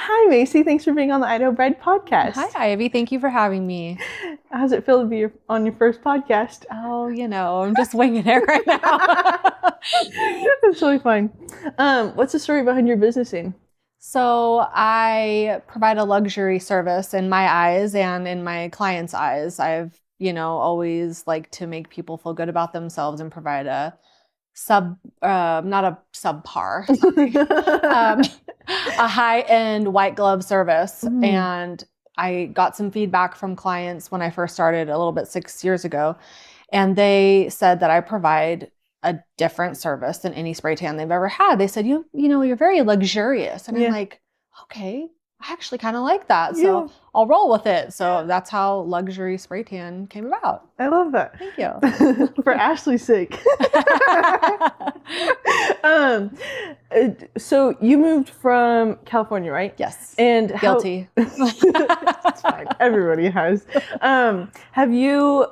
Hi, Macy. Thanks for being on the Idaho Bride podcast. Hi, Ivy. Thank you for having me. How's it feel to be on your first podcast? Oh, I'm just winging it right now. That's really fun. What's the story behind your business name? So I provide a luxury service in my eyes and in my clients' eyes. I've, always liked to make people feel good about themselves and provide not a subpar, a high-end white glove service. And I got some feedback from clients when I first started a little bit 6 years ago. And they said that I provide a different service than any spray tan they've ever had. They said, you're very luxurious. And I'm like, okay, I actually kind of like that. So I'll roll with it. So that's how luxury spray tan came about. I love that. Thank you. For Ashley's sake. So you moved from California, right? Yes. And guilty. It's fine. Everybody has. Have you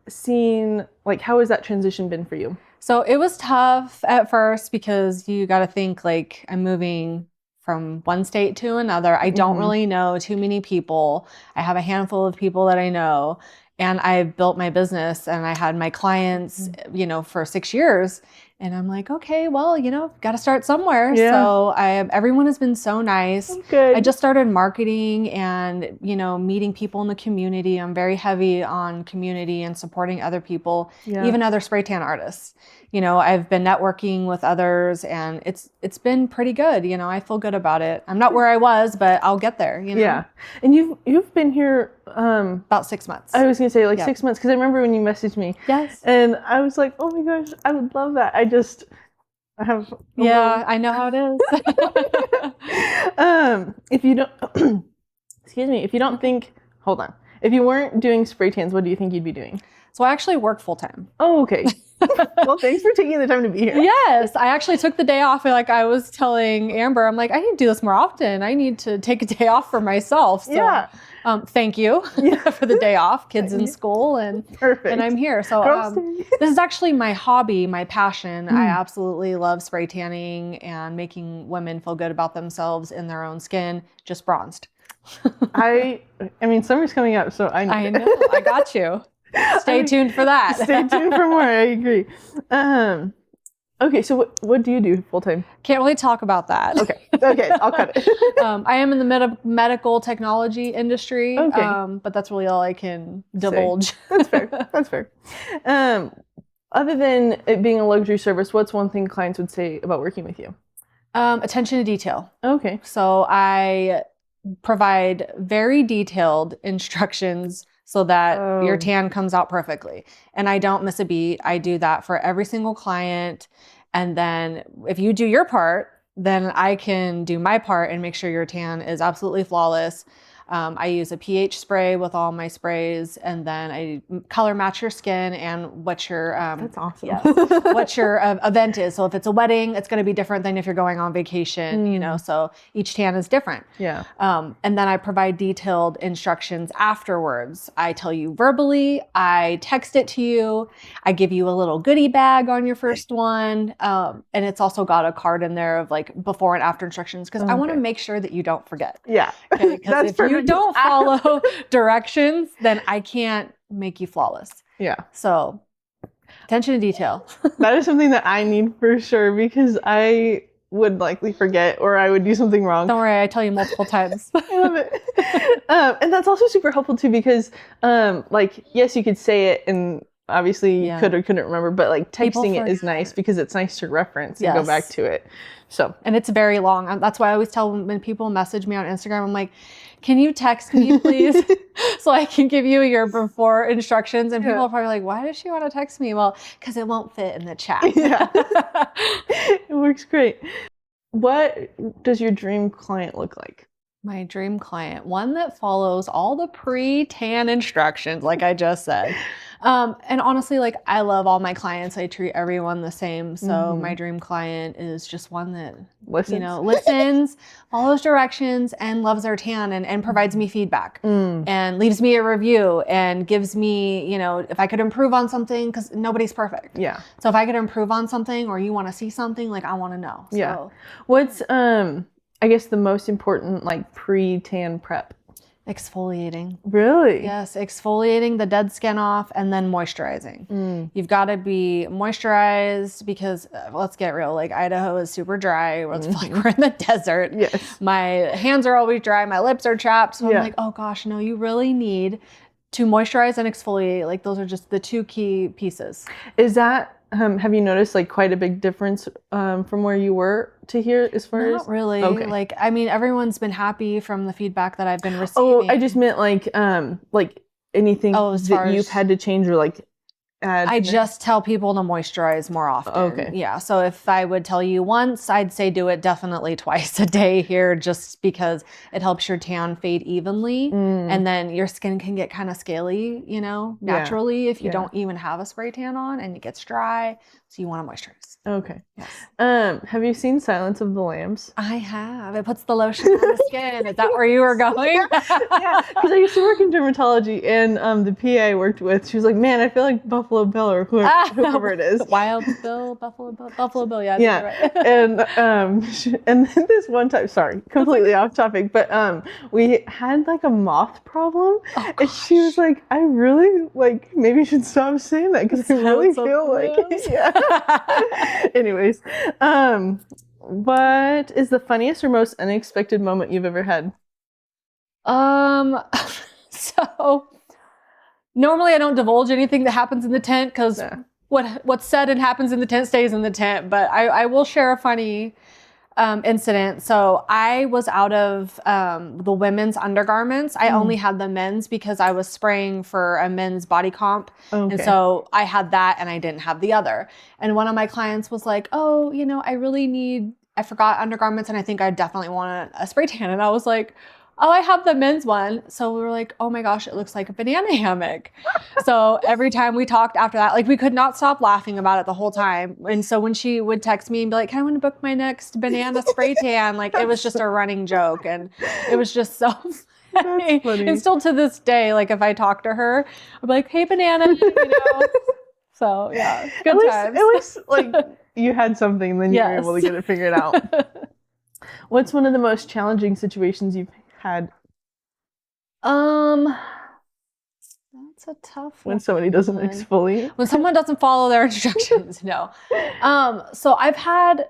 seen, how has that transition been for you? So it was tough at first because you got to think I'm moving from one state to another. I don't really know too many people. I have a handful of people that I know, and I've built my business and I had my clients, for 6 years. And I'm like, okay, well, got to start somewhere. Yeah. So everyone has been so nice. Good. I just started marketing and, meeting people in the community. I'm very heavy on community and supporting other people, even other spray tan artists. I've been networking with others and it's been pretty good. I feel good about it. I'm not where I was, but I'll get there, Yeah. And you've been here about 6 months. I was going to say 6 months, because I remember when you messaged me. Yes. And I was like, oh my gosh, I would love that. I have I know how it is. If you don't excuse me, if you weren't doing spray tans, what do you think you'd be doing? So I actually work full time. Oh, okay. Well, thanks for taking the time to be here. Yes, I actually took the day off. Like I was telling Amber, I'm like, I need to do this more often. I need to take a day off for myself. So, thank you for the day off. Kids in school and I'm here. So this is actually my hobby, my passion. I absolutely love spray tanning and making women feel good about themselves in their own skin, just bronzed. I mean, summer's coming up, so I know. I got you. Stay tuned for that. Stay tuned for more. I agree. Okay, so what do you do full time? Can't really talk about that. Okay, I'll cut it. I am in the medical technology industry, but that's really all I can divulge. That's fair. Other than it being a luxury service, what's one thing clients would say about working with you? Attention to detail. Okay. So I provide very detailed instructions so that your tan comes out perfectly. And I don't miss a beat. I do that for every single client. And then if you do your part, then I can do my part and make sure your tan is absolutely flawless. I use a pH spray with all my sprays, and then I color match your skin and what your that's awesome. Yes, what your event is. So if it's a wedding, it's going to be different than if you're going on vacation. So each tan is different. Yeah. And then I provide detailed instructions afterwards. I tell you verbally, I text it to you, I give you a little goodie bag on your first one, and it's also got a card in there of before and after instructions, because I want to make sure that you don't forget. Yeah. Okay, because if you don't follow directions, then I can't make you flawless. Yeah. So attention to detail. That is something that I need for sure, because I would likely forget, or I would do something wrong. Don't worry, I tell you multiple times. I love it. And that's also super helpful too, because yes, you could say it and obviously you could or couldn't remember, but texting it is nice because it's nice to reference and go back to it. So, and it's very long. That's why I always tell when people message me on Instagram, I'm like, can you text me please so I can give you your before instructions? And people are probably like, why does she want to text me? Well, because it won't fit in the chat. Yeah. It works great. What does your dream client look like? My dream client, one that follows all the pre-tan instructions, like I just said. And honestly, I love all my clients. I treat everyone the same. So my dream client is just one that listens, follows directions, and loves their tan and provides me feedback and leaves me a review and gives me, if I could improve on something, because nobody's perfect. Yeah. So if I could improve on something, or you want to see something, I want to know. Yeah. So. What's I guess the most important like pre-tan prep? Exfoliating. Really? Yes, exfoliating the dead skin off and then moisturizing. You've got to be moisturized because let's get real, like Idaho is super dry. It's like we're in the desert. Yes. My hands are always dry. My lips are chapped. So I'm like, oh gosh, no, you really need to moisturize and exfoliate. Like those are just the two key pieces. Is that have you noticed like quite a big difference from where you were to here as far as? Not really. Okay. Like, I mean, everyone's been happy from the feedback that I've been receiving. Oh, I just meant like anything that you've had to change or like add. I just tell people to moisturize more often. Okay. Yeah. So if I would tell you once, I'd say do it definitely twice a day here, just because it helps your tan fade evenly. And then your skin can get kind of scaly, you know, naturally if you don't even have a spray tan on and it gets dry. So you want to moisturize. Okay. Yes. Have you seen Silence of the Lambs? I have. It puts the lotion on the skin. Is that where you were going? Yeah. Because I used to work in dermatology, and the PA I worked with, she was like, "Man, I feel like Buffalo Bill or whoever it is." Wild Bill, Buffalo Bill. Yeah. Yeah. Right. And then this one time, sorry, completely off topic, but we had like a moth problem, and she was like, "I really like maybe you should stop saying that because I really feel like yeah." Anyways, what is the funniest or most unexpected moment you've ever had? So normally I don't divulge anything that happens in the tent because what's said and happens in the tent stays in the tent. But I will share a funny incident. So I was out of the women's undergarments. I only had the men's because I was spraying for a men's body comp. Okay. And so I had that and I didn't have the other. And one of my clients was like, oh, you know, I forgot undergarments and I think I definitely want a spray tan. And I was like, oh, I have the men's one. So we were like, oh my gosh, it looks like a banana hammock. So every time we talked after that, like we could not stop laughing about it the whole time. And so when she would text me and be like, I want to book my next banana spray tan, like it was just a running joke. And it was just so funny. And still to this day, like if I talk to her, I'm like, hey, banana, you know. So yeah, good times. At least like you had something, then you were able to get it figured out. What's one of the most challenging situations you've had? That's a tough one. When somebody doesn't exfoliate? When someone doesn't follow their instructions, no. So I've had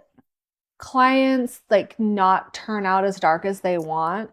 clients like not turn out as dark as they want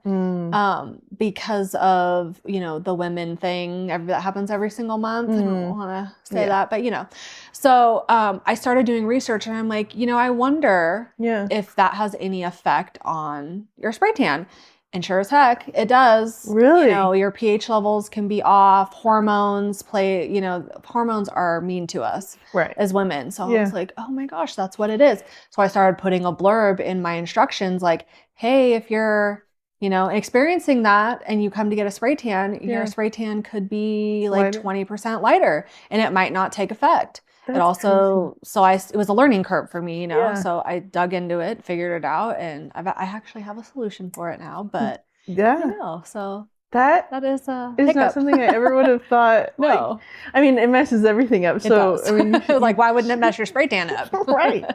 because of, you know, the women thing that happens every single month. I don't want to say that, but you know. So I started doing research and I'm like, you know, I wonder if that has any effect on your spray tan. And sure as heck, it does. Really? You know, your pH levels can be off. Hormones hormones are mean to us as women. So I was like, oh my gosh, that's what it is. So I started putting a blurb in my instructions like, hey, if you're, you know, experiencing that and you come to get a spray tan, your spray tan could be like 20% lighter and it might not take effect. It also, it was a learning curve for me, you know, so I dug into it, figured it out, and I actually have a solution for it now, but you know, so that is not something I ever would have thought. No. Like, I mean, it messes everything up. So, I mean, like, why wouldn't it mess your spray tan up? Right.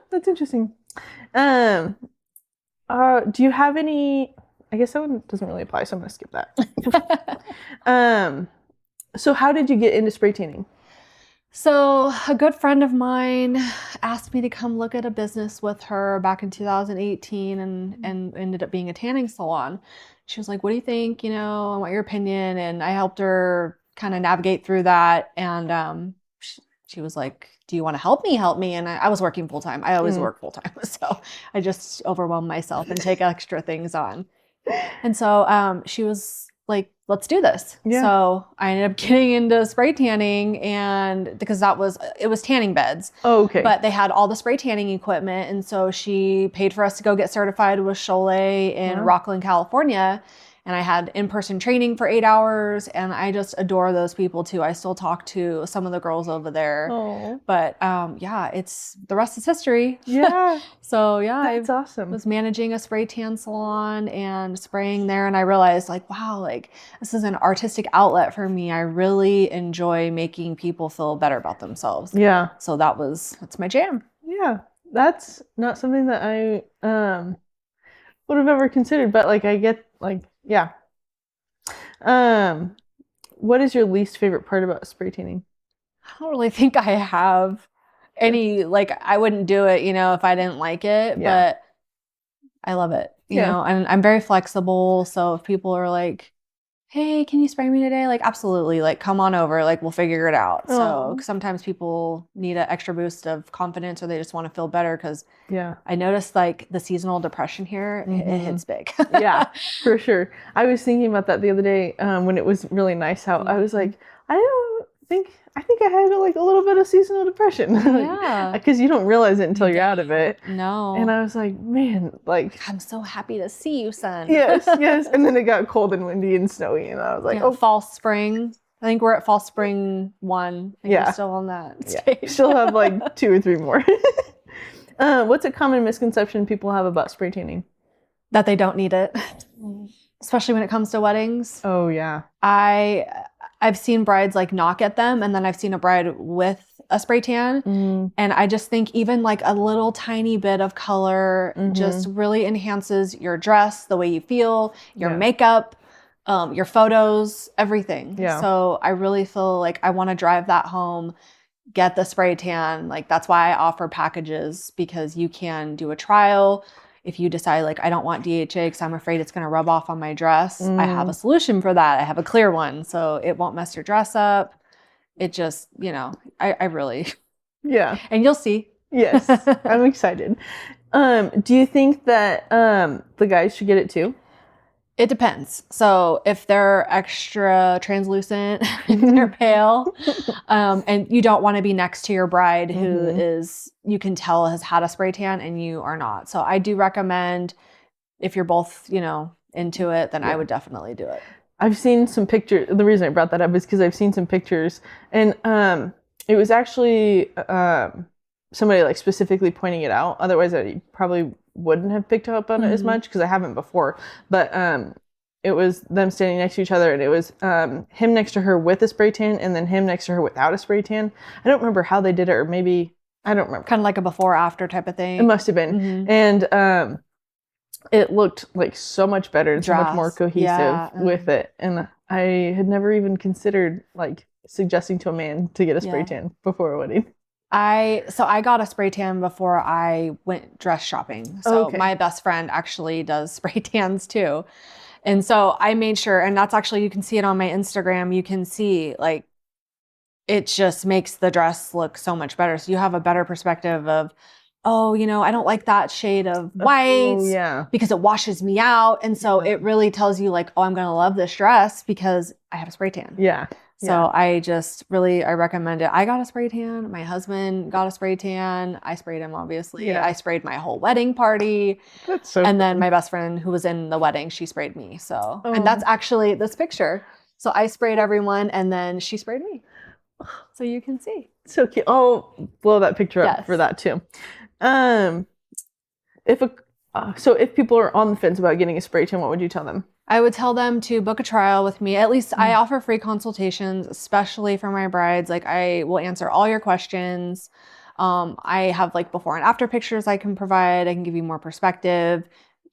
That's interesting. Do you have any, I guess that one doesn't really apply, so I'm going to skip that. So how did you get into spray tanning? So a good friend of mine asked me to come look at a business with her back in 2018 and ended up being a tanning salon. She was like, what do you think? You know, I want your opinion. And I helped her kind of navigate through that. And she was like, do you want to help me? Help me. And I was working full time. I always work full time. So I just overwhelm myself and take extra things on. And so she was like, let's do this. So I ended up getting into spray tanning and because it was tanning beds. Oh, okay. But they had all the spray tanning equipment. And so she paid for us to go get certified with Cholet in Rockland, California. And I had in-person training for 8 hours and I just adore those people too. I still talk to some of the girls over there. Oh. But it's the rest is history. Yeah. So that's awesome. I was managing a spray tan salon and spraying there and I realized like, wow, like this is an artistic outlet for me. I really enjoy making people feel better about themselves. Yeah. So that's my jam. Yeah. That's not something that I would have ever considered, but like I get like yeah. What is your least favorite part about spray tanning? I don't really think I have any, like, I wouldn't do it, if I didn't like it, but I love it, you know, and I'm very flexible. So if people are like, hey, can you spray me today? Like, absolutely. Like, come on over. Like, we'll figure it out. So sometimes people need an extra boost of confidence or they just want to feel better because I noticed like the seasonal depression here, it hits big. Yeah, for sure. I was thinking about that the other day when it was really nice out. I was like, I think I had like a little bit of seasonal depression. Yeah. Because you don't realize it until you're out of it. No. And I was like, man, like. I'm so happy to see you, son. Yes. And then it got cold and windy and snowy. And I was like, fall, spring. I think we're at fall, spring 1. I think we're still on that stage. Still have like 2 or 3 more. What's a common misconception people have about spray tanning? That they don't need it. Especially when it comes to weddings. Oh, yeah. I've seen brides like not get them, and then I've seen a bride with a spray tan. And I just think even like a little tiny bit of color just really enhances your dress, the way you feel, your makeup, your photos, everything. Yeah. So I really feel like I want to drive that home, get the spray tan. Like that's why I offer packages, because you can do a trial. If you decide like, I don't want DHA because I'm afraid it's going to rub off on my dress, I have a solution for that. I have a clear one, so it won't mess your dress up. It just, I really. Yeah. And you'll see. Yes. I'm excited. Do you think that the guys should get it too? It depends. So if they're extra translucent, if they're pale, and you don't want to be next to your bride who is, you can tell has had a spray tan and you are not. So I do recommend, if you're both, into it, then I would definitely do it. I've seen some pictures. The reason I brought that up is because I've seen some pictures, and it was actually somebody like specifically pointing it out. Otherwise, I probably wouldn't have picked up on it as much because I haven't before. But it was them standing next to each other, and it was him next to her with a spray tan, and then him next to her without a spray tan. I don't remember how they did it, or maybe I don't remember. Kind of like a before after type of thing. It must have been, and it looked like so much better and so much more cohesive with it. And I had never even considered like suggesting to a man to get a spray tan before a wedding. I got a spray tan before I went dress shopping. So my best friend actually does spray tans too. And so I made sure, and that's actually, you can see it on my Instagram. You can see like, it just makes the dress look so much better. So you have a better perspective of, oh, I don't like that shade of white because it washes me out. And so it really tells you like, oh, I'm going to love this dress because I have a spray tan. Yeah. So I recommend it. I got a spray tan. My husband got a spray tan. I sprayed him, obviously. Yeah. I sprayed my whole wedding party. That's so And then my best friend who was in the wedding, she sprayed me. So, and that's actually this picture. So I sprayed everyone and then she sprayed me. So you can see. So cute. I'll blow that picture up for that too. If people are on the fence about getting a spray tan, what would you tell them? I would tell them to book a trial with me. At least I offer free consultations, especially for my brides. Like I will answer all your questions. I have like before and after pictures I can provide. I can give you more perspective.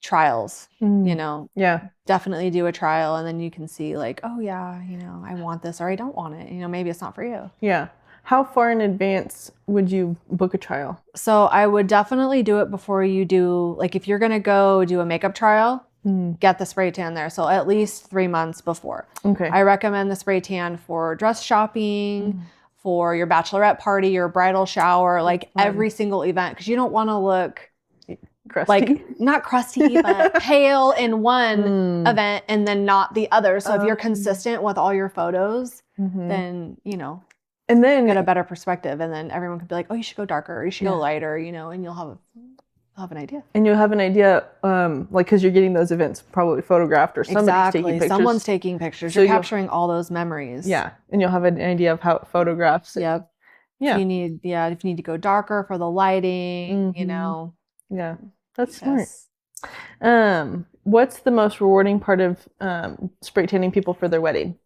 Trials, definitely do a trial, and then you can see like, oh yeah, I want this or I don't want it. Maybe it's not for you. Yeah. How far in advance would you book a trial? So I would definitely do it before you do, like if you're going to go do a makeup trial, get the spray tan there. So at least 3 months before. Okay. I recommend the spray tan for dress shopping, for your bachelorette party, your bridal shower, like every single event. Because you don't want to look crusty. Like not crusty, but pale in one event and then not the other. So if you're consistent with all your photos, then, and then get a better perspective. And then everyone could be like, oh, you should go darker or you should go lighter, and you'll have an idea. And you'll have an idea, like, because you're getting those events probably photographed or somebody's taking pictures. Someone's taking pictures. So you're capturing all those memories. Yeah. And you'll have an idea of how it photographs. Yep. Yeah. If you need to go darker for the lighting, Yeah. That's smart. What's the most rewarding part of spray tanning people for their wedding?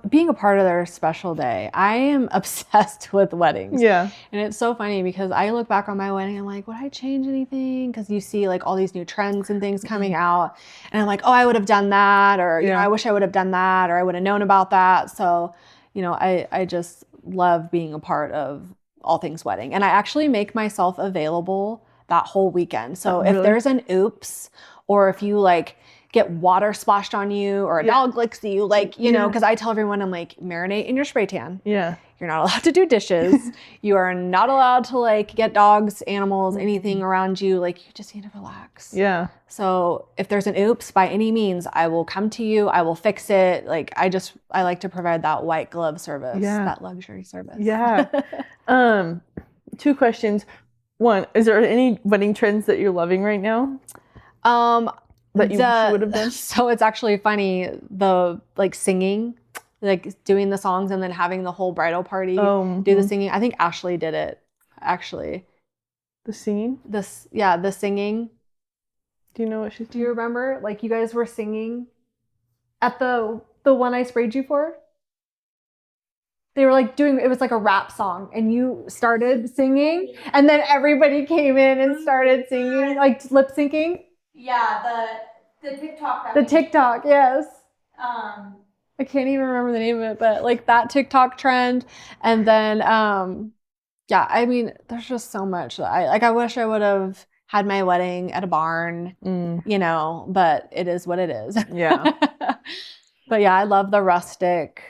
Being a part of their special day. I am obsessed with weddings. Yeah. And it's so funny because I look back on my wedding, I'm like, would I change anything? Because you see like all these new trends and things coming out. And I'm like, oh, I would have done that. Or, you know, I wish I would have done that. Or I would have known about that. So, you know, I just love being a part of all things wedding. And I actually make myself available that whole weekend. So if there's an oops, or if you like get water splashed on you or a dog licks you, like, you know, because I tell everyone, I'm like, marinate in your spray tan. Yeah. You're not allowed to do dishes. You are not allowed to like get dogs, animals, anything around you. Like, you just need to relax. Yeah. So if there's an oops, by any means, I will come to you. I will fix it. Like, I like to provide that white glove service, that luxury service. Yeah. 2 questions. 1, is there any wedding trends that you're loving right now? That you would have done? So it's actually funny, the like singing, like doing the songs and then having the whole bridal party do the singing. I think Ashley did it, actually. The singing? The singing. Do you know what she's doing? Do you remember? Like, you guys were singing at the one I sprayed you for? They were like it was like a rap song, and you started singing, and then everybody came in and started singing, like lip syncing. Yeah, the TikTok. The TikTok, yes. I can't even remember the name of it, but like that TikTok trend. And then, I mean, there's just so much that I wish I would have had my wedding at a barn, you know, but it is what it is. Yeah. But yeah, I love the rustic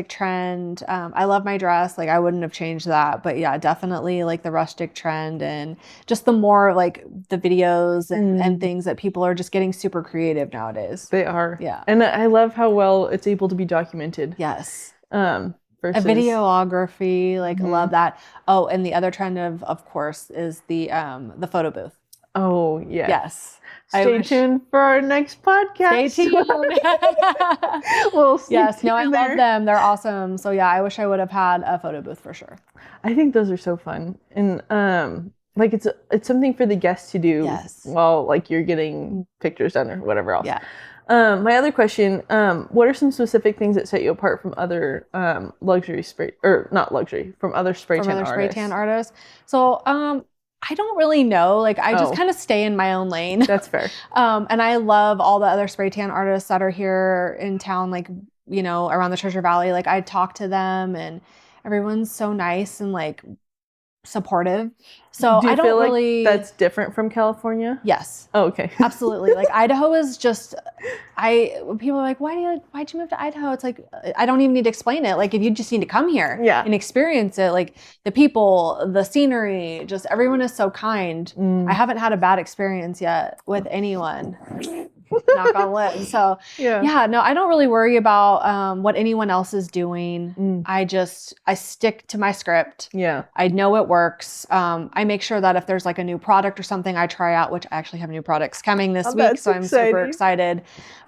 trend. I love my dress. Like, I wouldn't have changed that. But yeah, definitely like the rustic trend, and just the more like the videos and things that people are just getting super creative nowadays. They are. Yeah. And I love how well it's able to be documented. Yes. Versus... A videography, like love that. Oh, and the other trend of course is the photo booth. Oh, yeah. Yes. Stay tuned for our next podcast. Stay tuned. Yes, no, I love them. They're awesome. So yeah, I wish I would have had a photo booth for sure. I think those are so fun. And like it's something for the guests to do while like you're getting pictures done or whatever else. Yeah. My other question, what are some specific things that set you apart from other from other spray tan artists? So I don't really know. Like, I just kind of stay in my own lane. That's fair. And I love all the other spray tan artists that are here in town, like, you know, around the Treasure Valley. Like, I talk to them, and everyone's so nice and like supportive. So I don't really... like that's different from California? Yes. Oh, okay. Absolutely. Like, Idaho is just, when people are like, why'd you move to Idaho? It's like, I don't even need to explain it. Like, if you just need to come here and experience it, like the people, the scenery, just everyone is so kind. I haven't had a bad experience yet with anyone. Knock on wood. So no, I don't really worry about what anyone else is doing. I stick to my script. Yeah. I know it works. I make sure that if there's like a new product or something I try out, which I actually have new products coming this week, so I'm super excited.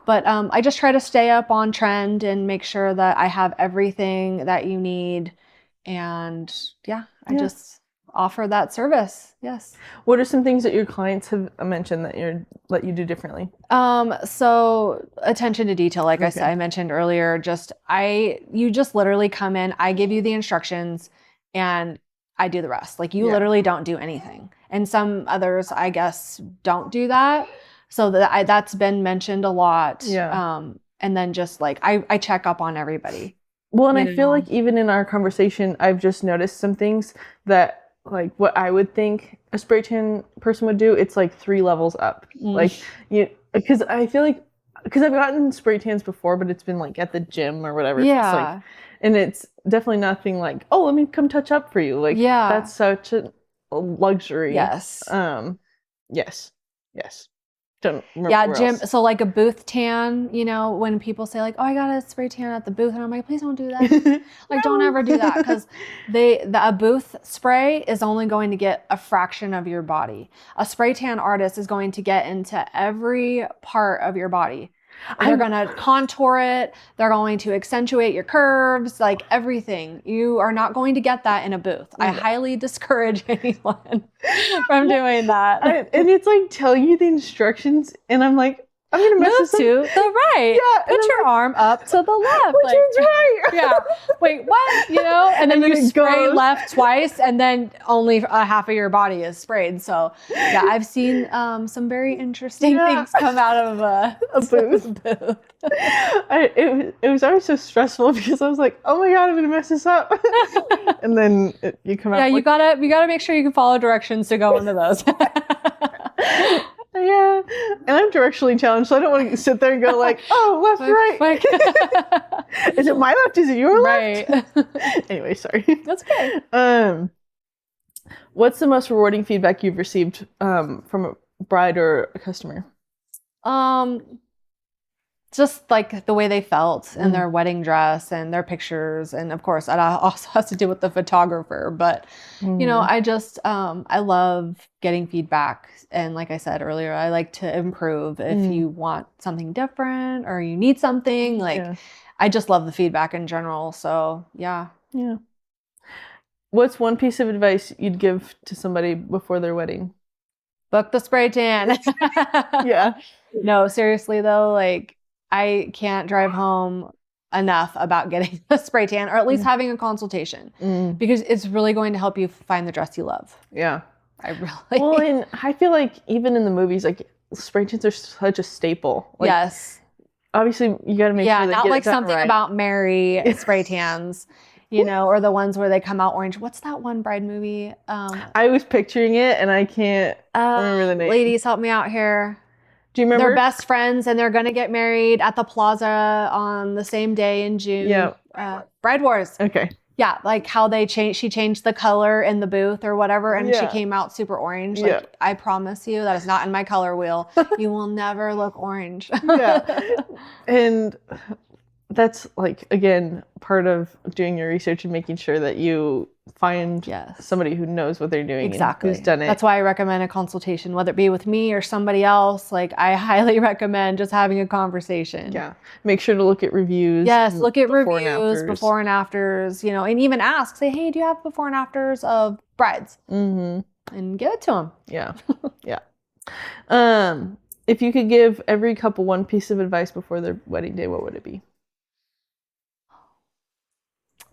But I just try to stay up on trend and make sure that I have everything that you need. And I just offer that service. Yes. What are some things that your clients have mentioned that you do differently? So attention to detail, like I mentioned earlier, you just literally come in, I give you the instructions, and I do the rest. Like, you literally don't do anything. And some others, I guess, don't do that. So that's been mentioned a lot. Yeah. And then just like, I check up on everybody. Well, and I feel like even in our conversation, I've just noticed some things that, like, what I would think a spray tan person would do, it's like 3 levels up. Like, because I feel like, because I've gotten spray tans before, but it's been like at the gym or whatever. Yeah. It's like, and it's definitely nothing like, oh, let me come touch up for you. Like, that's such a luxury. Yes. Yes. Don't remember Jim. else. So like a booth tan, you know, when people say like, oh, I got a spray tan at the booth, and I'm like, please don't do that. Like, don't ever do that, because a booth spray is only going to get a fraction of your body. A spray tan artist is going to get into every part of your body. They're going to contour it. They're going to accentuate your curves, like everything. You are not going to get that in a booth. I highly discourage anyone from doing that. And it's like telling you the instructions, and I'm like, I'm gonna mess Move this up. to the right. Yeah, Put your arm up to the left. Which one's right? Yeah. Wait, what? You know? And then you spray left twice, and then only half of your body is sprayed. So yeah, I've seen some very interesting things come out of a booth. It was always so stressful because I was like, oh my God, I'm gonna mess this up. And then you come out. Yeah, you gotta make sure you can follow directions to go into those. Yeah, and I'm directionally challenged, so I don't want to sit there and go like, oh, left, right. Is it my left? Is it your left? Right. Anyway, sorry. That's okay. What's the most rewarding feedback you've received from a bride or a customer? Just like the way they felt in their wedding dress and their pictures. And of course, it also has to do with the photographer. But, you know, I just, I love getting feedback. And like I said earlier, I like to improve if you want something different or you need something. Like, I just love the feedback in general. So, yeah. Yeah. What's one piece of advice you'd give to somebody before their wedding? Book the spray tan. Yeah. No, seriously though, like, I can't drive home enough about getting a spray tan or at least having a consultation because it's really going to help you find the dress you love. Yeah. I really. Well, and I feel like even in the movies, like spray tans are such a staple. Like, yes. Obviously, you got to make sure that not get like it done something right. about Mary spray tans, you know, or the ones where they come out orange. What's that one bride movie? I was picturing it and I can't remember the name. Ladies, help me out here. Do you remember? They're best friends and they're going to get married at the plaza on the same day in June. Yeah. Bride Wars. Okay. Yeah, like how she changed the color in the booth or whatever, and she came out super orange. Like, I promise you, that is not in my color wheel. You will never look orange. Yeah. And that's like, again, part of doing your research and making sure that you find somebody who knows what they're doing. Exactly. And who's done it. That's why I recommend a consultation, whether it be with me or somebody else. Like, I highly recommend just having a conversation. Yeah. Make sure to look at reviews. Yes, look at reviews, before and afters, you know, and even ask, say, hey, do you have before and afters of brides? Mm-hmm. And give it to them. Yeah. Yeah. If you could give every couple one piece of advice before their wedding day, what would it be?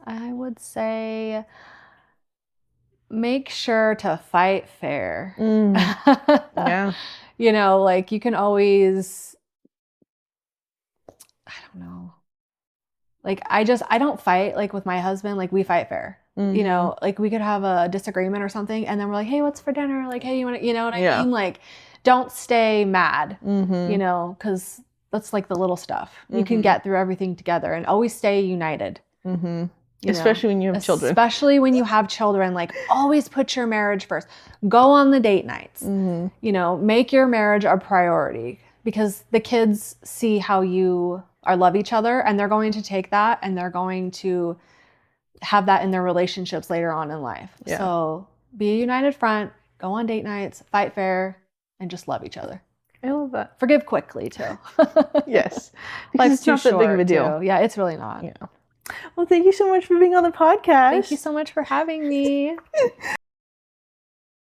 I would say make sure to fight fair. Yeah. You know, like you can always, I don't know. Like I don't fight like with my husband, like we fight fair. You know, like we could have a disagreement or something and then we're like, hey, what's for dinner? Like, hey, you want to, you know what I mean? Like, don't stay mad, you know, because that's like the little stuff. You can get through everything together and always stay united. Especially when you have children. Especially when you have children, like always put your marriage first. Go on the date nights. You know, make your marriage a priority because the kids see how you love each other and they're going to take that and they're going to have that in their relationships later on in life. Yeah. So be a united front, go on date nights, fight fair, and just love each other. I love that. Forgive quickly too. Yes. Life's it's not that big of a deal. Too. Yeah, it's really not. Yeah. Well, thank you so much for being on the podcast. Thank you so much for having me.